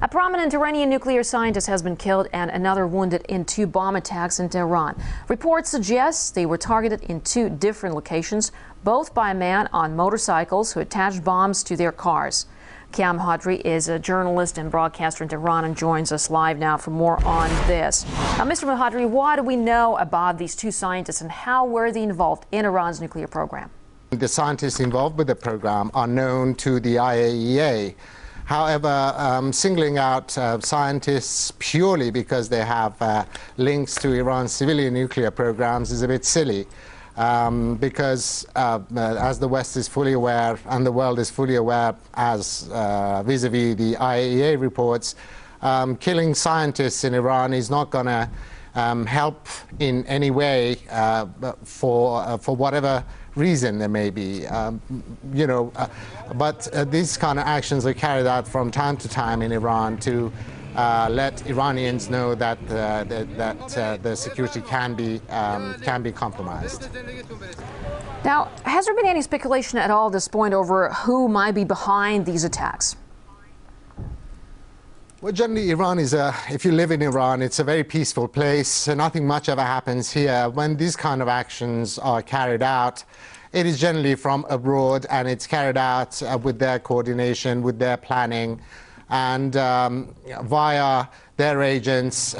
A prominent Iranian nuclear scientist has been killed and another wounded in two bomb attacks in Tehran. Reports suggest they were targeted in two different locations, both by a man on motorcycles who attached bombs to their cars. Kiam Hadri is a journalist and broadcaster in Tehran and joins us live now for more on this. Now, Mr. Hadri, what do we know about these two scientists and how were they involved in Iran's nuclear program? The scientists involved with the program are known to the IAEA. However, singling out scientists purely because they have links to Iran's civilian nuclear programs is a bit silly. Because as the West is fully aware and the world is fully aware, as vis-a-vis the IAEA reports, killing scientists in Iran is not going to help in any way for whatever reason there may be, but these kind of actions are carried out from time to time in Iran to let Iranians know that the security can be compromised. Now, has there been any speculation at all at this point over who might be behind these attacks? Well, generally, Iran is if you live in Iran, it's a very peaceful place. So nothing much ever happens here. When these kind of actions are carried out, it is generally from abroad, and it's carried out with their coordination, with their planning, and via their agents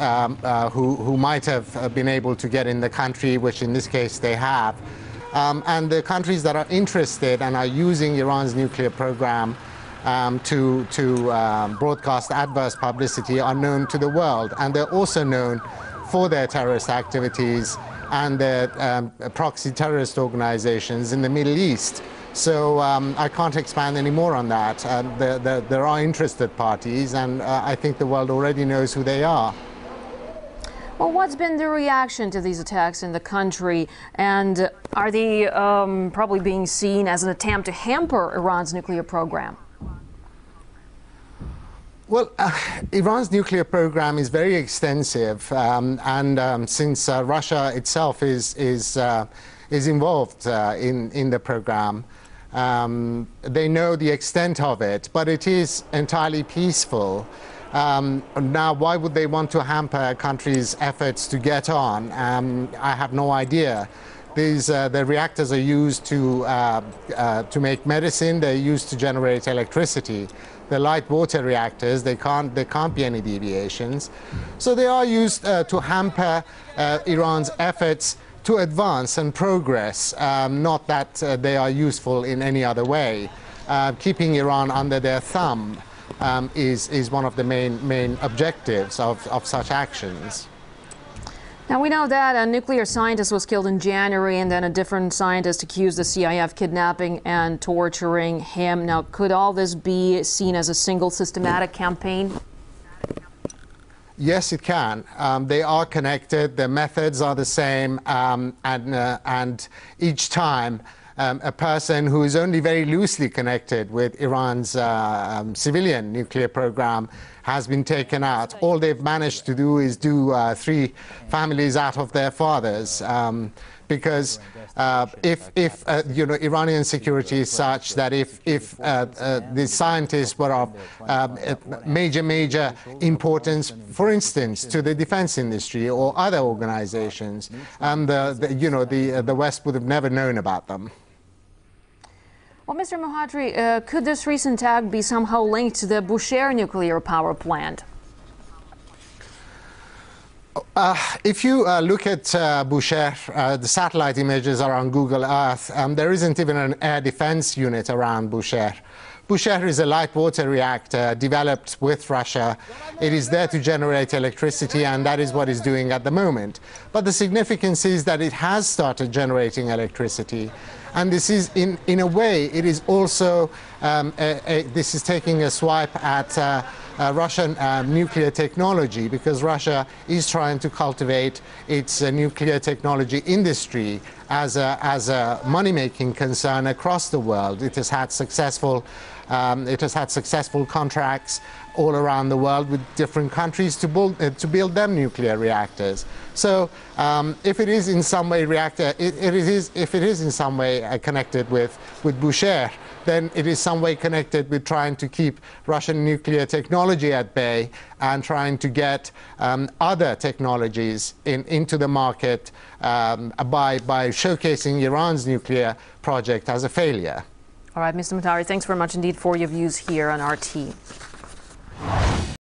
who might have been able to get in the country, which in this case they have. And the countries that are interested and are using Iran's nuclear program to broadcast adverse publicity are known to the world, and they're also known for their terrorist activities and their proxy terrorist organizations in the Middle East. So I can't expand any more on that. There are interested parties, and I think the world already knows who they are. Well, what's been the reaction to these attacks in the country, and are they probably being seen as an attempt to hamper Iran's nuclear program? Well, Iran's nuclear program is very extensive, and since Russia itself is involved in the program, they know the extent of it, but it is entirely peaceful. Now, why would they want to hamper a country's efforts to get on? I have no idea. The reactors are used to make medicine. They're used to generate electricity. The light water reactors, there can't be any deviations. So they are used to hamper Iran's efforts to advance and progress, not that they are useful in any other way. Keeping Iran under their thumb is one of the main objectives of such actions. Now, we know that a nuclear scientist was killed in January, and then a different scientist accused the CIA of kidnapping and torturing him. Now, could all this be seen as a single systematic campaign? Yes, it can. They are connected. The methods are the same, and each time a person who is only very loosely connected with Iran's civilian nuclear program has been taken out. All they've managed to do is do 3 families out of their fathers, because if Iranian security is such that if the scientists were of major importance, for instance, to the defense industry or other organizations, the West would have never known about them. Well, Mr. Mohadri, could this recent attack be somehow linked to the Bushehr nuclear power plant? If you look at Bushehr, the satellite images are on Google Earth. There isn't even an air defense unit around Bushehr. Bushehr is a light water reactor developed with Russia. It is there to generate electricity, and that is what it's doing at the moment. But the significance is that it has started generating electricity. And this is, in a way, it is also, this is taking a swipe at Russian nuclear technology, because Russia is trying to cultivate its nuclear technology industry as a money-making concern across the world. It has had successful It has had successful contracts all around the world with different countries to build them nuclear reactors. So if it is in some way if it is in some way connected with Boucher, then it is some way connected with trying to keep Russian nuclear technology at bay and trying to get other technologies into the market by showcasing Iran's nuclear project as a failure. All right, Mr. Matari, thanks very much indeed for your views here on RT.